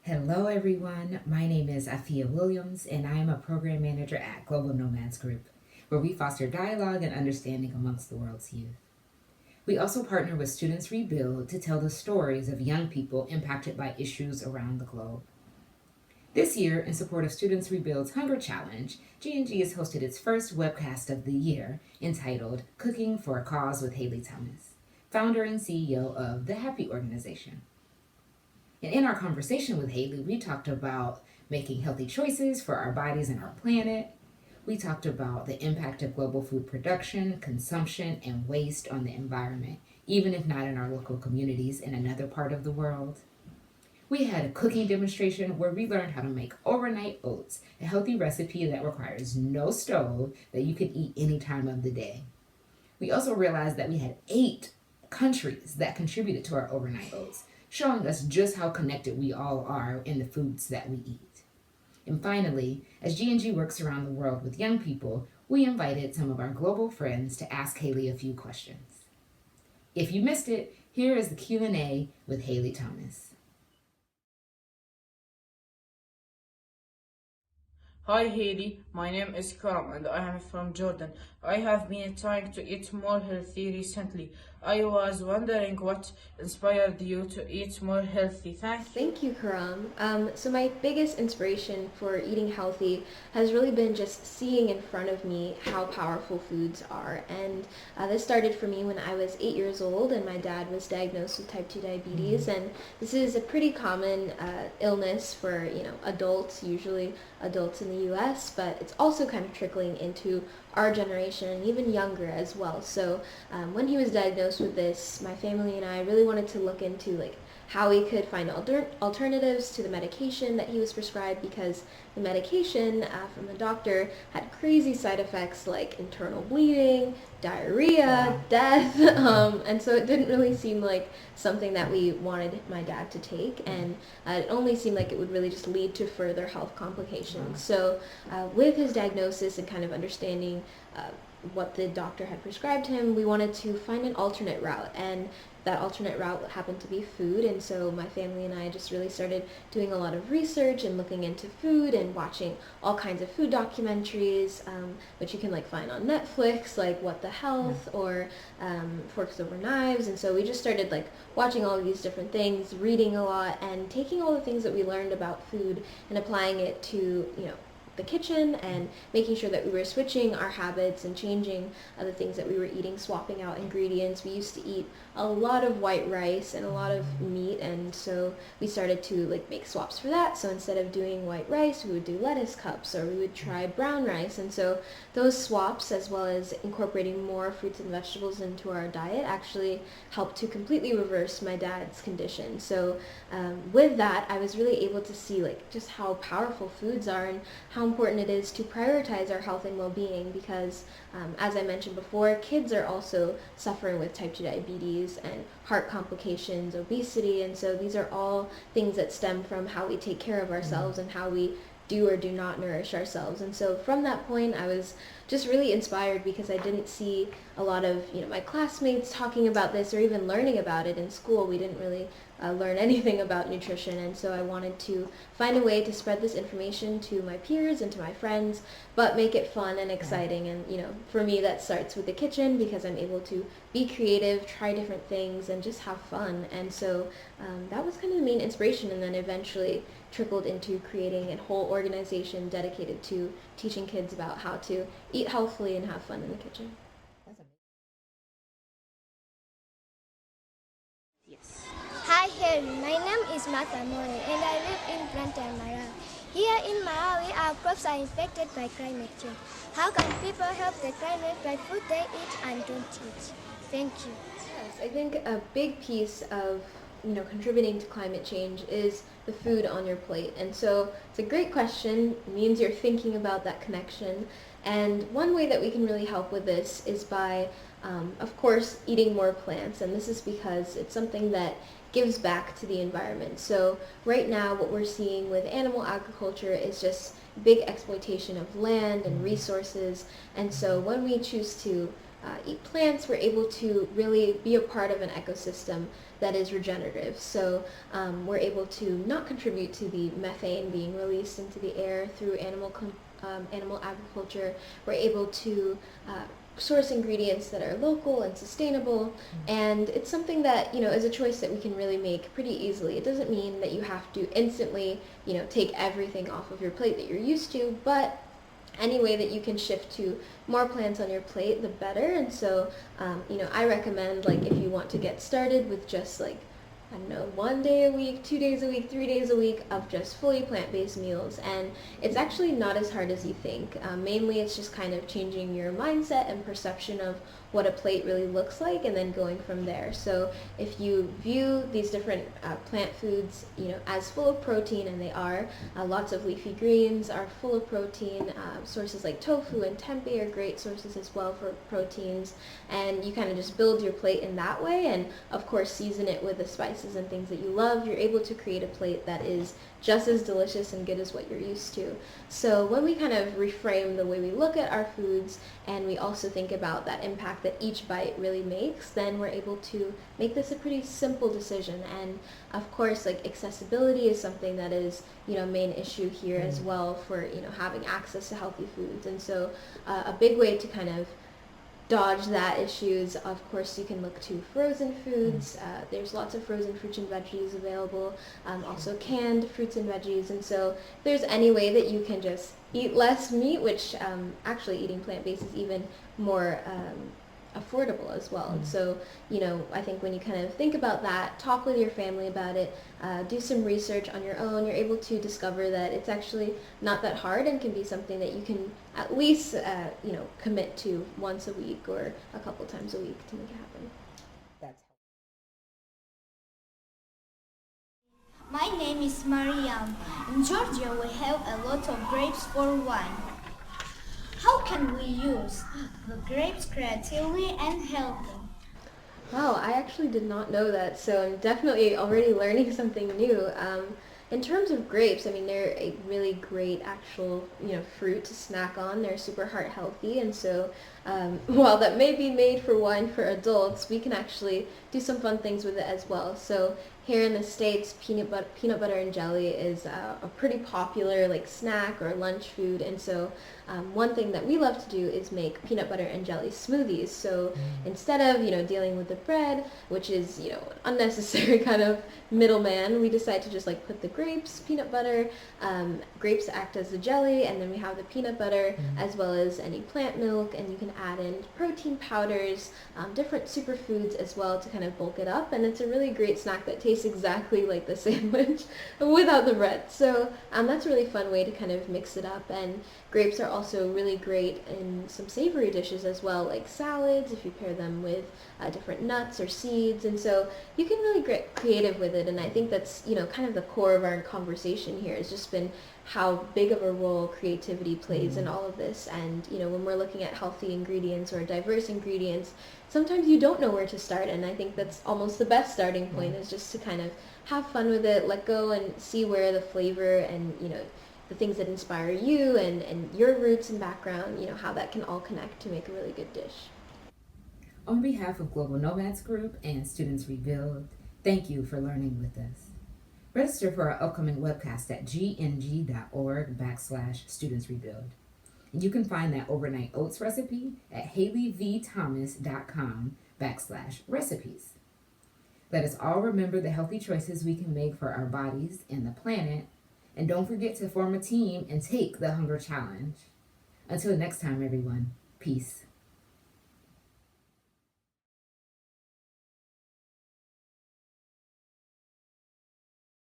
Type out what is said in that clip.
Hello, everyone. My name is Afia Williams, and I am a program manager at Global Nomads Group, where we foster dialogue and understanding amongst the world's youth. We also partner with Students Rebuild to tell the stories of young people impacted by issues around the globe. This year, in support of Students Rebuild's Hunger Challenge, G&G has hosted its first webcast of the year entitled Cooking for a Cause with Haile Thomas, founder and CEO of the Happy Organization. And in our conversation with Haile, we talked about making healthy choices for our bodies and our planet. We talked about the impact of global food production, consumption, and waste on the environment, even if not in our local communities in another part of the world. We had a cooking demonstration where we learned how to make overnight oats, a healthy recipe that requires no stove that you can eat any time of the day. We also realized that we had 8 countries that contributed to our overnight oats, showing us just how connected we all are in the foods that we eat. And finally, as G&G works around the world with young people, we invited some of our global friends to ask Haile a few questions. If you missed it, here is the Q&A with Haile Thomas. Hi Haley, my name is Karam and I am from Jordan. I have been trying to eat more healthy recently. I was wondering what inspired you to eat more healthy. Thank you. Thank you, Karam. So my biggest inspiration for eating healthy has really been just seeing in front of me how powerful foods are. And this started for me when I was 8 years old and my dad was diagnosed with type 2 diabetes. And this is a pretty common illness for, adults, usually adults in the US, but it's also kind of trickling into our generation and even younger as well. So when he was diagnosed with this, my family and I really wanted to look into how we could find alternatives to the medication that he was prescribed, because the medication from the doctor had crazy side effects like internal bleeding, diarrhea, death, and so it didn't really seem like something that we wanted my dad to take, and it only seemed like it would really just lead to further health complications. So with his diagnosis and kind of understanding what the doctor had prescribed him, we wanted to find an alternate route, and that alternate route happened to be food. And so my family and I just really started doing a lot of research and looking into food and watching all kinds of food documentaries, which you can find on Netflix, like What the Health or Forks Over Knives. And so we just started watching all of these different things, reading a lot, and taking all the things that we learned about food and applying it to the kitchen, and making sure that we were switching our habits and changing the things that we were eating, swapping out ingredients. We used to eat a lot of white rice and a lot of meat, and so we started to make swaps for that. So instead of doing white rice, we would do lettuce cups, or we would try brown rice. And so those swaps, as well as incorporating more fruits and vegetables into our diet, actually helped to completely reverse my dad's condition. So with that, I was really able to see just how powerful foods are and how important it is to prioritize our health and well-being, because as I mentioned before, kids are also suffering with type 2 diabetes and heart complications, obesity, and so these are all things that stem from how we take care of ourselves and how we do or do not nourish ourselves. And so from that point, I was just really inspired, because I didn't see a lot of my classmates talking about this or even learning about it in school. We didn't really learn anything about nutrition, and so I wanted to find a way to spread this information to my peers and to my friends, but make it fun and exciting. And for me, that starts with the kitchen, because I'm able to be creative, try different things, and just have fun. And so that was kind of the main inspiration, and then eventually trickled into creating a whole organization dedicated to teaching kids about how to eat healthfully and have fun in the kitchen. Yes. Hi Harry, my name is Martha More and I live in Brantam, Malawi. Here in Malawi, our crops are affected by climate change. How can people help the climate by food they eat and don't eat? Thank you. Yes, I think a big piece of contributing to climate change is the food on your plate. And so it's a great question. It means you're thinking about that connection. And one way that we can really help with this is by, of course, eating more plants. And this is because it's something that gives back to the environment. So right now, what we're seeing with animal agriculture is just big exploitation of land and resources. And so when we choose to eat plants, we're able to really be a part of an ecosystem that is regenerative. So we're able to not contribute to the methane being released into the air through animal agriculture. We're able to source ingredients that are local and sustainable, and it's something that is a choice that we can really make pretty easily. It doesn't mean that you have to instantly take everything off of your plate that you're used to, but any way that you can shift to more plants on your plate, the better. And so I recommend, like, if you want to get started with just, like, I don't know, 1 day a week, 2 days a week, 3 days a week of just fully plant-based meals. And it's actually not as hard as you think. Mainly it's just kind of changing your mindset and perception of what a plate really looks like, and then going from there. So if you view these different plant foods as full of protein, and they are, lots of leafy greens are full of protein. Sources like tofu and tempeh are great sources as well for proteins, and you kind of just build your plate in that way, and of course season it with the spices and things that you love. You're able to create a plate that is just as delicious and good as what you're used to. So when we kind of reframe the way we look at our foods, and we also think about that impact that each bite really makes, then we're able to make this a pretty simple decision. And of course, like, accessibility is something that is a main issue here as well, for having access to healthy foods. And so a big way to kind of dodge that issues, of course, you can look to frozen foods. There's lots of frozen fruits and veggies available, also canned fruits and veggies. And so if there's any way that you can just eat less meat, which actually eating plant-based is even more affordable as well. And so, I think when you kind of think about that, talk with your family about it, do some research on your own, you're able to discover that it's actually not that hard, and can be something that you can at least, commit to once a week or a couple times a week to make it happen. That's My name is Mariam. In Georgia, we have a lot of grapes for wine. How can we use the grapes creatively and healthy? Wow, I actually did not know that, so I'm definitely already learning something new. In terms of grapes, I mean, they're a really great actual, fruit to snack on. They're super heart healthy, and so while that may be made for wine for adults, we can actually do some fun things with it as well. So here in the States, peanut butter and jelly is a pretty popular, like, snack or lunch food, and so one thing that we love to do is make peanut butter and jelly smoothies. So instead of dealing with the bread, which is unnecessary kind of middleman, we decide to just, like, put the grapes, peanut butter, grapes act as the jelly, and then we have the peanut butter as well as any plant milk, and you can add in protein powders, different superfoods as well to kind of bulk it up, and it's a really great snack that tastes exactly like the sandwich without the bread. So that's a really fun way to kind of mix it up. And grapes are also really great in some savory dishes as well, like salads, if you pair them with different nuts or seeds. And so you can really get creative with it, and I think that's kind of the core of our conversation here has just been how big of a role creativity plays in all of this. And when we're looking at healthy ingredients or diverse ingredients, sometimes you don't know where to start, and I think that's almost the best starting point, is just to kind of have fun with it, let go, and see where the flavor and the things that inspire you and your roots and background, how that can all connect to make a really good dish. On behalf of Global Nomads Group and Students Rebuild, thank you for learning with us. Register for our upcoming webcast at gng.org/Students Rebuild. And you can find that overnight oats recipe at haleyvthomas.com/recipes. Let us all remember the healthy choices we can make for our bodies and the planet. And don't forget to form a team and take the hunger challenge. Until next time, everyone, peace.